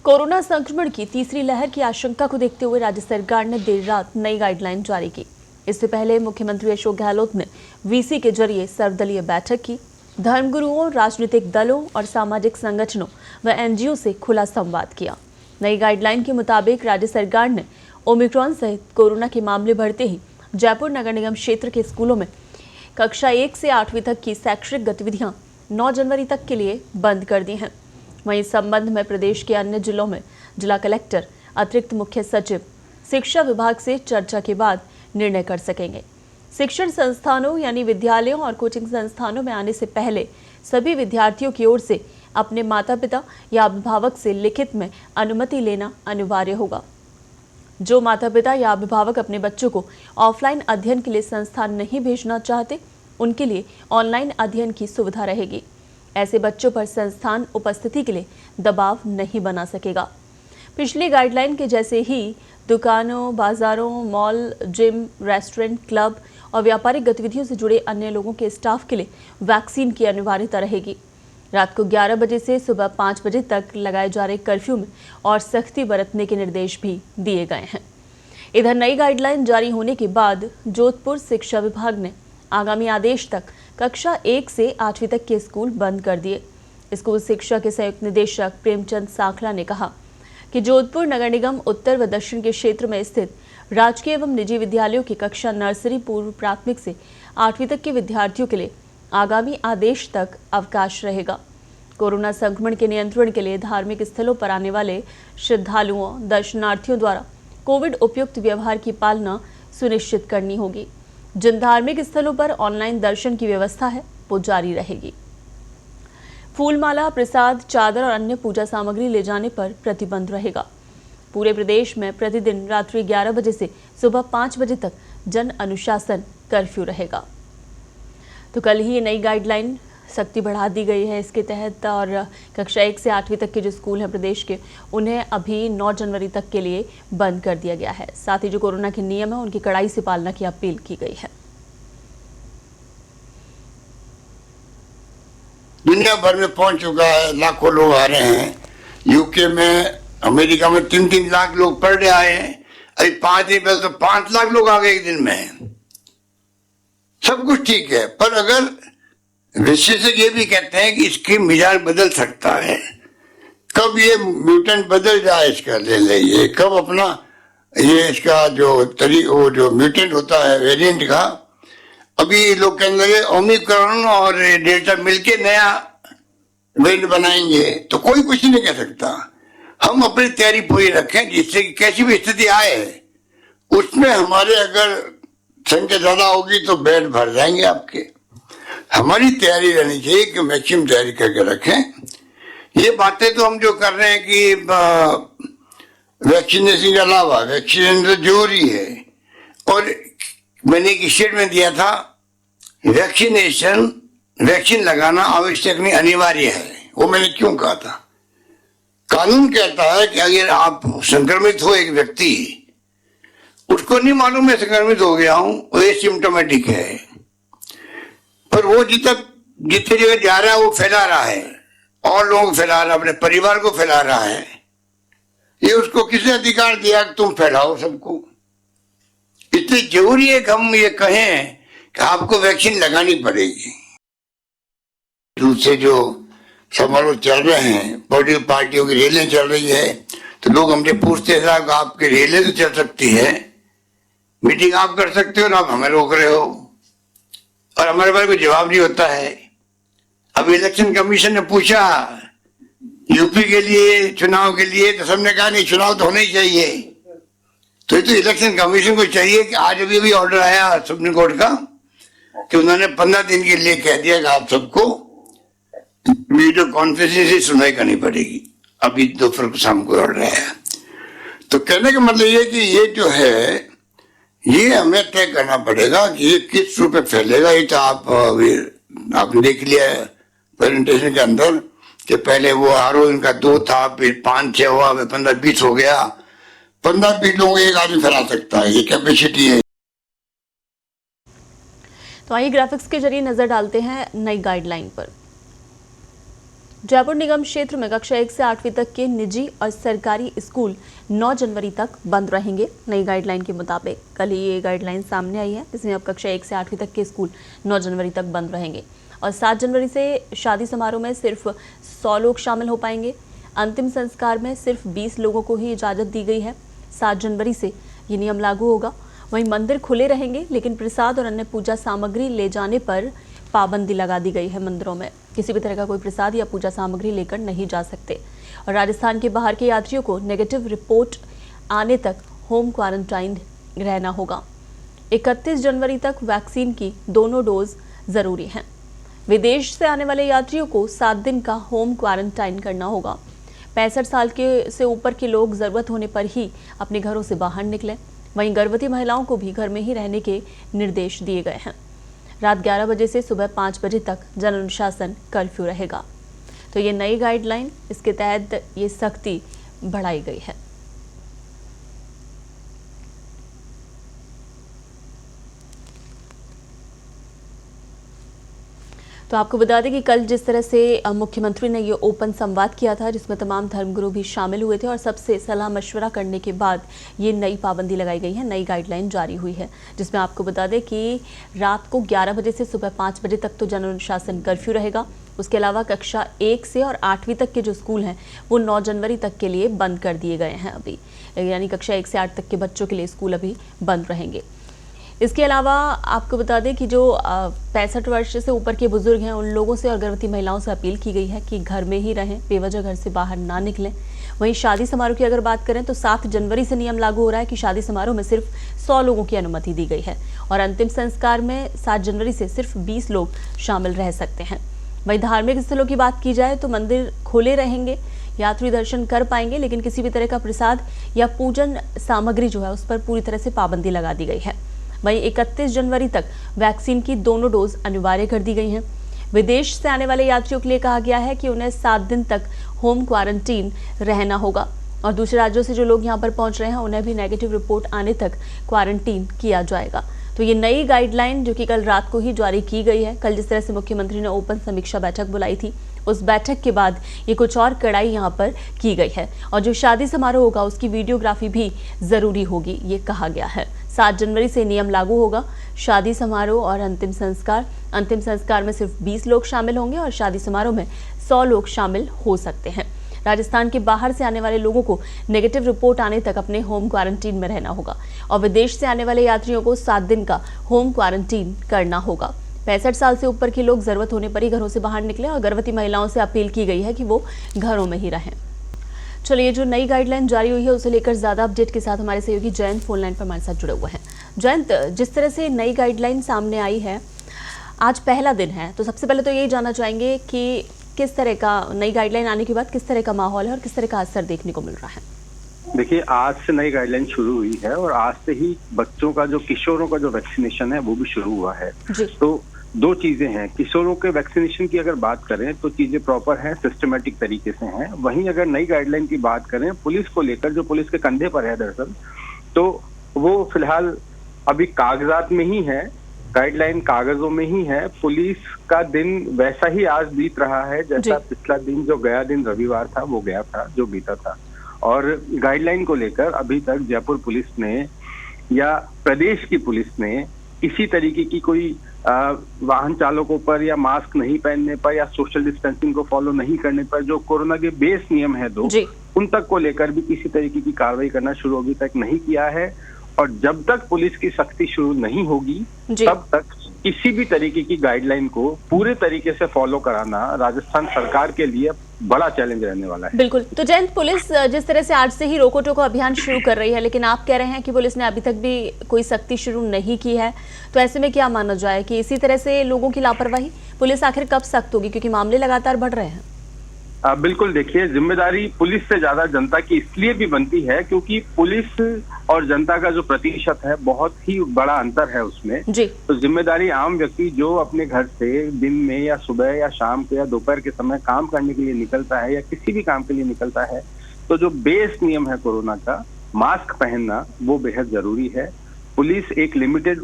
Corona संक्रमण की तीसरी लहर की आशंका को देखते हुए राज्य सरकार ने देर रात नई गाइडलाइन जारी की। इससे पहले मुख्यमंत्री अशोक गहलोत ने वीसी के जरिए सर्वदलीय बैठक की। धर्मगुरुओं, राजनीतिक दलों और सामाजिक संगठनों व एनजीओ से खुला संवाद किया। नई गाइडलाइन के मुताबिक राज्य सरकार ने ओमिक्रॉन सहित कोरोना के मामले बढ़ते ही जयपुर नगर निगम क्षेत्र के स्कूलों में कक्षा 1 से 8वीं तक की शैक्षणिक गतिविधियां 9 जनवरी तक के लिए बंद कर दी हैं। वहीं इस संबंध में प्रदेश के अन्य जिलों में जिला कलेक्टर, अतिरिक्त मुख्य सचिव शिक्षा विभाग से चर्चा के बाद निर्णय कर सकेंगे। शिक्षण संस्थानों यानी विद्यालयों और कोचिंग संस्थानों में आने से पहले सभी विद्यार्थियों की ओर से अपने माता पिता या अभिभावक से लिखित में अनुमति लेना अनिवार्य होगा। जो माता पिता या अभिभावक अपने बच्चों को ऑफलाइन अध्ययन के लिए संस्थान नहीं भेजना चाहते, उनके लिए ऑनलाइन अध्ययन की सुविधा रहेगी। ऐसे बच्चों पर संस्थान उपस्थिति के लिए दबाव नहीं बना सकेगा। पिछली गाइडलाइन के जैसे ही दुकानों, बाजारों, मॉल, जिम, रेस्टोरेंट, क्लब और व्यापारिक गतिविधियों से जुड़े अन्य लोगों के स्टाफ के लिए वैक्सीन की अनिवार्यता रहेगी। रात को 11 बजे से सुबह 5 बजे तक लगाए जा रहे कर्फ्यू में और सख्ती बरतने के निर्देश भी दिए गए हैं। इधर नई गाइडलाइन जारी होने के बाद जोधपुर शिक्षा विभाग ने आगामी आदेश तक कक्षा 1 से 8वीं तक के स्कूल बंद कर दिए। स्कूल शिक्षा के संयुक्त निदेशक प्रेमचंद साखला ने कहा कि जोधपुर नगर निगम उत्तर व दक्षिण के क्षेत्र में स्थित राजकीय एवं निजी विद्यालयों की कक्षा नर्सरी, पूर्व प्राथमिक से 8वीं तक के विद्यार्थियों के लिए आगामी आदेश तक अवकाश रहेगा। कोरोना संक्रमण के नियंत्रण के लिए धार्मिक स्थलों पर आने वाले श्रद्धालुओं, दर्शनार्थियों द्वारा कोविड उपयुक्त व्यवहार की पालना सुनिश्चित करनी होगी। जिन धार्मिक स्थलों पर ऑनलाइन दर्शन की व्यवस्था है वो जारी रहेगी। फूलमाला, प्रसाद, चादर और अन्य पूजा सामग्री ले जाने पर प्रतिबंध रहेगा। पूरे प्रदेश में प्रतिदिन रात्रि 11 बजे से सुबह 5 बजे तक जन अनुशासन कर्फ्यू रहेगा। तो कल ही नई गाइडलाइन सख्ती बढ़ा दी गई है इसके तहत, और कक्षा 1 से 8वीं तक के जो स्कूल हैं प्रदेश के, उन्हें अभी 9 जनवरी तक के लिए बंद कर दिया गया है। साथ ही जो कोरोना के नियम है उनकी कड़ाई से पालना की अपील की गई है। दुनिया भर में पहुंच चुका है, लाखों लोग आ रहे हैं। यूके में, अमेरिका में 3-3 लाख लोग पर डे आए हैं। अभी 5 दिन पहले तो 5 लाख लोग आ गए एक दिन में। सब कुछ ठीक है, पर अगर विशेषज्ञ ये भी कहते हैं कि इसकी मिजाज बदल सकता है। कब ये म्यूटेंट बदल जाए इसका ले लेंगे, कब अपना ये इसका वो जो म्यूटेंट होता है वेरिएंट का, अभी लोग कहने लगे ओमिक्रॉन और डेल्टा मिलके नया वेरिएंट बनाएंगे, तो कोई कुछ नहीं कह सकता। हम अपनी तैयारी पूरी रखें जिससे कि कैसी भी स्थिति आए उसमें हमारे अगर संख्या ज्यादा होगी तो बेड भर जाएंगे आपके। हमारी तैयारी रहनी चाहिए कि मैक्सिमम तैयारी करके रखें। ये बातें तो हम जो कर रहे हैं कि वैक्सीनेशन के अलावा वैक्सीनेशन तो जरूरी है, और मैंने एक स्टेटमेंट दिया था, वैक्सीन लगाना आवश्यक नहीं, अनिवार्य है। वो मैंने क्यों कहा था? कानून कहता है कि अगर आप संक्रमित हो, एक व्यक्ति उसको नहीं मालूम मैं संक्रमित हो गया हूं, वो एसिम्प्टोमेटिक है, पर वो जितने जगह जा रहा है वो फैला रहा है, और लोगों को फैला रहा है, अपने परिवार को फैला रहा है। ये उसको किसने अधिकार दिया कि तुम फैलाओ सबको? इसलिए जरूरी है कि हम ये कहें कि आपको वैक्सीन लगानी पड़ेगी। दूसरे जो समारोह चल रहे हैं, पॉलिटिकल पार्टियों की रैलियां चल रही है, तो लोग हमसे पूछते हैं साहब आपकी रैली तो चल सकती है, मीटिंग आप कर सकते हो ना, आप हमें रोक रहे हो, और हमारे पास कोई जवाब नहीं होता है। अब इलेक्शन कमीशन ने पूछा यूपी के लिए चुनाव के लिए, तो सबने कहा नहीं, चुनाव तो होने ही चाहिए। तो ये तो इलेक्शन कमीशन को चाहिए कि आज अभी भी ऑर्डर आया सुप्रीम कोर्ट का कि उन्होंने 15 दिन के लिए कह दिया कि आप सबको वीडियो कॉन्फ्रेंसिंग से सुनवाई करनी पड़ेगी। अभी दोपहर को शाम को ऑर्डर आया। तो कहने का मतलब ये कि ये जो है ये हमें तय करना पड़ेगा कि ये किस रूप में फैलेगा। ये तो आपने देख लिया प्रेजेंटेशन के अंदर कि पहले वो आरओ इनका 2 था, फिर 5-6 हुआ, फिर 15-20 हो गया। 15-20 लोगों को एक आदमी फैला सकता है, ये कैपेसिटी है। तो आइए ग्राफिक्स के जरिए नजर डालते हैं नई गाइडलाइन पर। जयपुर निगम क्षेत्र में कक्षा 1 से 8वीं तक के निजी और सरकारी स्कूल 9 जनवरी तक बंद रहेंगे। नई गाइडलाइन के मुताबिक कल ही ये गाइडलाइन सामने आई है, जिसमें अब कक्षा 1 से 8वीं तक के स्कूल 9 जनवरी तक बंद रहेंगे और 7 जनवरी से शादी समारोह में सिर्फ 100 लोग शामिल हो पाएंगे। अंतिम संस्कार में सिर्फ 20 लोगों को ही इजाज़त दी गई है। 7 जनवरी से ये नियम लागू होगा। वहीं मंदिर खुले रहेंगे, लेकिन प्रसाद और अन्य पूजा सामग्री ले जाने पर पाबंदी लगा दी गई है। मंदिरों में किसी भी तरह का कोई प्रसाद या पूजा सामग्री लेकर नहीं जा सकते और राजस्थान के बाहर के यात्रियों को नेगेटिव रिपोर्ट आने तक होम क्वारंटाइन रहना होगा। 31 जनवरी तक वैक्सीन की दोनों डोज जरूरी हैं। विदेश से आने वाले यात्रियों को 7 दिन का होम क्वारंटाइन करना होगा। 65 साल के से ऊपर के लोग जरूरत होने पर ही अपने घरों से बाहर निकलें। वहीं गर्भवती महिलाओं को भी घर में ही रहने के निर्देश दिए गए हैं। रात 11 बजे से सुबह 5 बजे तक जन अनुशासन कर्फ्यू रहेगा। तो ये नई गाइडलाइन, इसके तहत ये सख्ती बढ़ाई गई है। तो आपको बता दें कि कल जिस तरह से मुख्यमंत्री ने ये ओपन संवाद किया था, जिसमें तमाम धर्मगुरु भी शामिल हुए थे और सबसे सलाह मशवरा करने के बाद ये नई पाबंदी लगाई गई है, नई गाइडलाइन जारी हुई है, जिसमें आपको बता दें कि रात को 11 बजे से सुबह 5 बजे तक तो जन अनुशासन कर्फ्यू रहेगा। उसके अलावा कक्षा 1 से और 8वीं तक के जो स्कूल हैं वो 9 जनवरी तक के लिए बंद कर दिए गए हैं अभी, यानी कक्षा 1 से 8 तक के बच्चों के लिए स्कूल अभी बंद रहेंगे। इसके अलावा आपको बता दें कि जो 65 वर्ष से ऊपर के बुजुर्ग हैं, उन लोगों से और गर्भवती महिलाओं से अपील की गई है कि घर में ही रहें, बेवजह घर से बाहर ना निकलें। वहीं शादी समारोह की अगर बात करें तो 7 जनवरी से नियम लागू हो रहा है कि शादी समारोह में सिर्फ 100 लोगों की अनुमति दी गई है और अंतिम संस्कार में 7 जनवरी से सिर्फ 20 लोग शामिल रह सकते हैं। वहीं धार्मिक स्थलों की बात की जाए तो मंदिर खुले रहेंगे, यात्री दर्शन कर पाएंगे, लेकिन किसी भी तरह का प्रसाद या पूजन सामग्री जो है उस पर पूरी तरह से पाबंदी लगा दी गई है। वहीं 31 जनवरी तक वैक्सीन की दोनों डोज अनिवार्य कर दी गई हैं। विदेश से आने वाले यात्रियों के लिए कहा गया है कि उन्हें 7 दिन तक होम क्वारंटीन रहना होगा और दूसरे राज्यों से जो लोग यहां पर पहुंच रहे हैं उन्हें भी नेगेटिव रिपोर्ट आने तक क्वारंटीन किया जाएगा। तो ये नई गाइडलाइन जो कि कल रात को ही जारी की गई है, कल जिस तरह से मुख्यमंत्री ने ओपन समीक्षा बैठक बुलाई थी, उस बैठक के बाद ये कुछ और कड़ाई यहाँ पर की गई है और जो शादी समारोह होगा उसकी वीडियोग्राफी भी जरूरी होगी, ये कहा गया है। 7 जनवरी से नियम लागू होगा। शादी समारोह और अंतिम संस्कार में सिर्फ 20 लोग शामिल होंगे और शादी समारोह में 100 लोग शामिल हो सकते हैं। राजस्थान के बाहर से आने वाले लोगों को नेगेटिव रिपोर्ट आने तक अपने होम क्वारंटीन में रहना होगा और विदेश से आने वाले यात्रियों को 7 दिन का होम क्वारंटीन करना होगा। 65 साल से ऊपर के लोग जरूरत होने पर ही घरों से बाहर निकलें और गर्भवती महिलाओं से अपील की गई है कि वो घरों में ही रहें। चलिए, जो नई गाइडलाइन जारी हुई है उसे लेकर ज्यादा अपडेट के साथ हमारे सहयोगी जयंत फोन लाइन पर हमारे साथ जुड़े हुए हैं। जयंत, जिस तरह से नई गाइडलाइन सामने आई है, आज पहला दिन है, तो सबसे पहले तो यही जानना चाहेंगे कि किस तरह का नई गाइडलाइन आने के बाद किस तरह का माहौल है और किस तरह का असर देखने को मिल रहा है? देखिए, आज से नई गाइडलाइन शुरू हुई है और आज से ही बच्चों का जो किशोरों का जो वैक्सीनेशन है वो भी शुरू हुआ है। तो 2 चीजें हैं। किशोरों के वैक्सीनेशन की अगर बात करें तो चीजें प्रॉपर हैं, सिस्टमेटिक तरीके से हैं। वहीं अगर नई गाइडलाइन की बात करें पुलिस को लेकर, जो पुलिस के कंधे पर है दरअसल, तो वो फिलहाल अभी कागजात में ही है, गाइडलाइन कागजों में ही है। पुलिस का दिन वैसा ही आज बीत रहा है जैसा पिछला दिन, जो गया दिन रविवार था वो गया था, जो बीता था। और गाइडलाइन को लेकर अभी तक जयपुर पुलिस ने या प्रदेश की पुलिस ने किसी तरीके की कोई वाहन चालकों पर या मास्क नहीं पहनने पर या सोशल डिस्टेंसिंग को फॉलो नहीं करने पर जो कोरोना के बेस नियम है 2, उन तक को लेकर भी किसी तरीके की कार्रवाई करना शुरू अभी तक नहीं किया है। और जब तक पुलिस की सख्ती शुरू नहीं होगी तब तक किसी भी तरीके की गाइडलाइन को पूरे तरीके से फॉलो कराना राजस्थान सरकार के लिए बड़ा चैलेंज रहने वाला है। बिल्कुल। तो जयंत, पुलिस जिस तरह से आज से ही रोको टोको अभियान शुरू कर रही है, लेकिन आप कह रहे हैं कि पुलिस ने अभी तक भी कोई सख्ती शुरू नहीं की है, तो ऐसे में क्या माना जाए कि इसी तरह से लोगों की लापरवाही, पुलिस आखिर कब सख्त होगी, क्योंकि मामले लगातार बढ़ रहे हैं? बिल्कुल। देखिए, जिम्मेदारी पुलिस से ज्यादा जनता की इसलिए भी बनती है क्योंकि पुलिस और जनता का जो प्रतिशत है बहुत ही बड़ा अंतर है उसमें जी। तो जिम्मेदारी आम व्यक्ति जो अपने घर से दिन में या सुबह या शाम को या दोपहर के समय काम करने के लिए निकलता है या किसी भी काम के लिए निकलता है, तो जो बेस नियम है कोरोना का, मास्क पहनना, वो बेहद जरूरी है। पुलिस एक लिमिटेड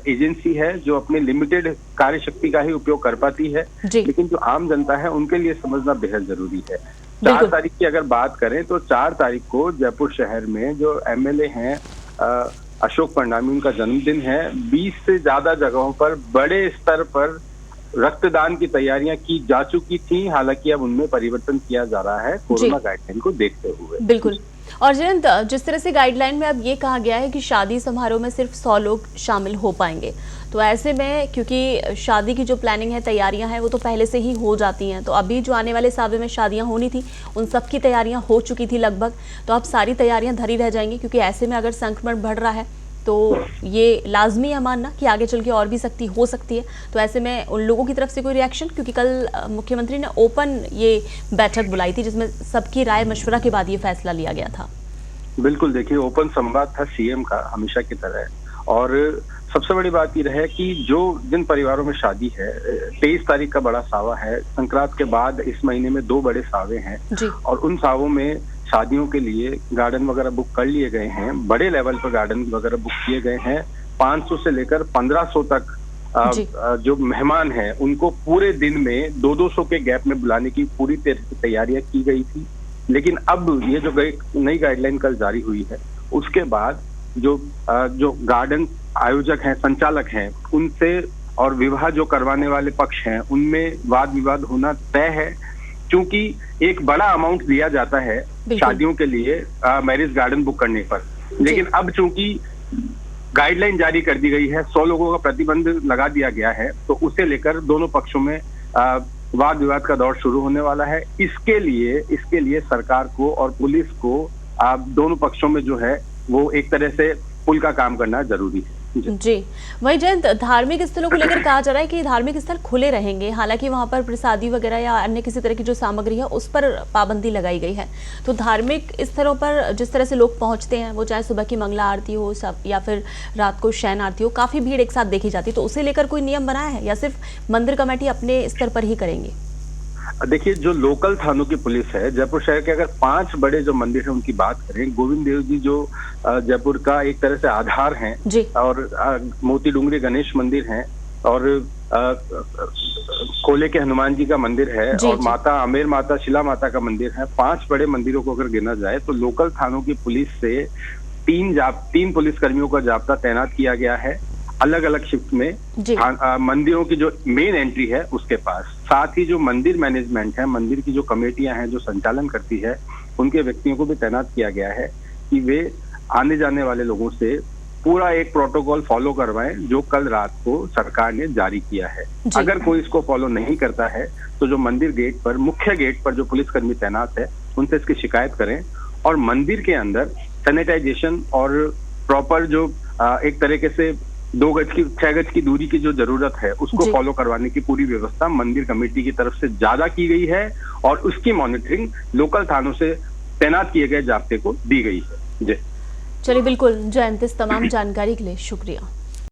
एजेंसी है जो अपने लिमिटेड कार्य शक्ति का ही उपयोग कर पाती है, लेकिन जो आम जनता है उनके लिए समझना बेहद जरूरी है। 4 तारीख की अगर बात करें तो 4 तारीख को जयपुर शहर में जो एमएलए हैं अशोक परनामी, उनका जन्मदिन है। 20 से ज्यादा जगहों पर बड़े स्तर पर रक्तदान की तैयारियां की जा चुकी थी, हालांकि अब उनमें परिवर्तन किया जा रहा है कोरोना गाइडलाइन को देखते हुए। बिल्कुल। और जयंत, जिस तरह से गाइडलाइन में अब ये कहा गया है कि शादी समारोह में सिर्फ 100 लोग शामिल हो पाएंगे, तो ऐसे में क्योंकि शादी की जो प्लानिंग है, तैयारियां हैं, वो तो पहले से ही हो जाती हैं, तो अभी जो आने वाले सावे में शादियां होनी थी उन सब की तैयारियां हो चुकी थी लगभग, तो अब सारी तैयारियां धरी रह जाएंगी, क्योंकि ऐसे में अगर संक्रमण बढ़ रहा है तो ये लाजमी है मानना कि आगे चल के और भी सख्ती हो सकती है। तो ऐसे में उन लोगों की तरफ से कोई रिएक्शन, क्योंकि कल मुख्यमंत्री ने ओपन ये बैठक बुलाई थी जिसमें सबकी राय मशवरा के बाद ये फैसला लिया गया था। बिल्कुल, देखिए ओपन संवाद था सीएम का हमेशा की तरह, और सबसे बड़ी बात ये है कि जो जिन परिवारों में शादी है, 23 तारीख का बड़ा सावा है, संक्रांत के बाद इस महीने में 2 बड़े सावे हैं और उन सावों में शादियों के लिए गार्डन वगैरह बुक कर लिए गए हैं, बड़े लेवल पर गार्डन वगैरह बुक किए गए हैं। 500 से लेकर 1500 तक जो मेहमान हैं उनको पूरे दिन में 200 के गैप में बुलाने की पूरी तैयारियां की गई थी। लेकिन अब ये जो नई गाइडलाइन कल जारी हुई है, उसके बाद जो गार्डन आयोजक हैं, संचालक हैं, उनसे और विवाह जो करवाने वाले पक्ष हैं उनमें वाद विवाद होना तय है, क्योंकि एक बड़ा अमाउंट दिया जाता है शादियों के लिए मैरिज गार्डन बुक करने पर। लेकिन अब चूंकि गाइडलाइन जारी कर दी गई है, 100 लोगों का प्रतिबंध लगा दिया गया है, तो उसे लेकर दोनों पक्षों में वाद विवाद का दौर शुरू होने वाला है। इसके लिए सरकार को और पुलिस को दोनों पक्षों में जो है वो एक तरह से पुल का काम करना जरूरी है। जी, वही जयंत, धार्मिक स्थलों को लेकर कहा जा रहा है कि धार्मिक स्थल खुले रहेंगे, हालांकि वहां पर प्रसादी वगैरह या अन्य किसी तरह की जो सामग्री है उस पर पाबंदी लगाई गई है। तो धार्मिक स्थलों पर जिस तरह से लोग पहुंचते हैं, वो चाहे सुबह की मंगला आरती हो या फिर रात को शयन आरती हो, काफी भीड़ एक साथ देखी जाती है, तो उसे लेकर कोई नियम बनाया है या सिर्फ मंदिर कमेटी अपने स्तर पर ही करेंगे? देखिए, जो लोकल थानों की पुलिस है, जयपुर शहर के अगर 5 बड़े जो मंदिर हैं उनकी बात करें, गोविंद देव जी जो जयपुर का एक तरह से आधार हैं, और मोती डूंगरी गणेश मंदिर हैं, और कोले के हनुमान जी का मंदिर है, और माता आमेर माता शिला माता का मंदिर है। 5 बड़े मंदिरों को अगर गिना जाए तो लोकल थानों की पुलिस से 3 पुलिसकर्मियों का जाब्ता तैनात किया गया है अलग अलग शिफ्ट में, मंदिरों की जो मेन एंट्री है उसके पास। साथ ही जो मंदिर मैनेजमेंट है, मंदिर की जो कमेटियां हैं जो संचालन करती है, उनके व्यक्तियों को भी तैनात किया गया है कि वे आने जाने वाले लोगों से पूरा एक प्रोटोकॉल फॉलो करवाएं जो कल रात को सरकार ने जारी किया है। अगर कोई इसको फॉलो नहीं करता है तो जो मंदिर गेट पर, मुख्य गेट पर जो पुलिसकर्मी तैनात है, उनसे इसकी शिकायत करें, और मंदिर के अंदर सैनिटाइजेशन और प्रॉपर जो एक तरीके से 6 गज की दूरी की जो जरूरत है उसको फॉलो करवाने की पूरी व्यवस्था मंदिर कमेटी की तरफ से ज्यादा की गई है, और उसकी मॉनिटरिंग लोकल थानों से तैनात किए गए जाब्ते को दी गई है। जी चलिए, बिल्कुल जयंत, इस तमाम जानकारी के लिए शुक्रिया।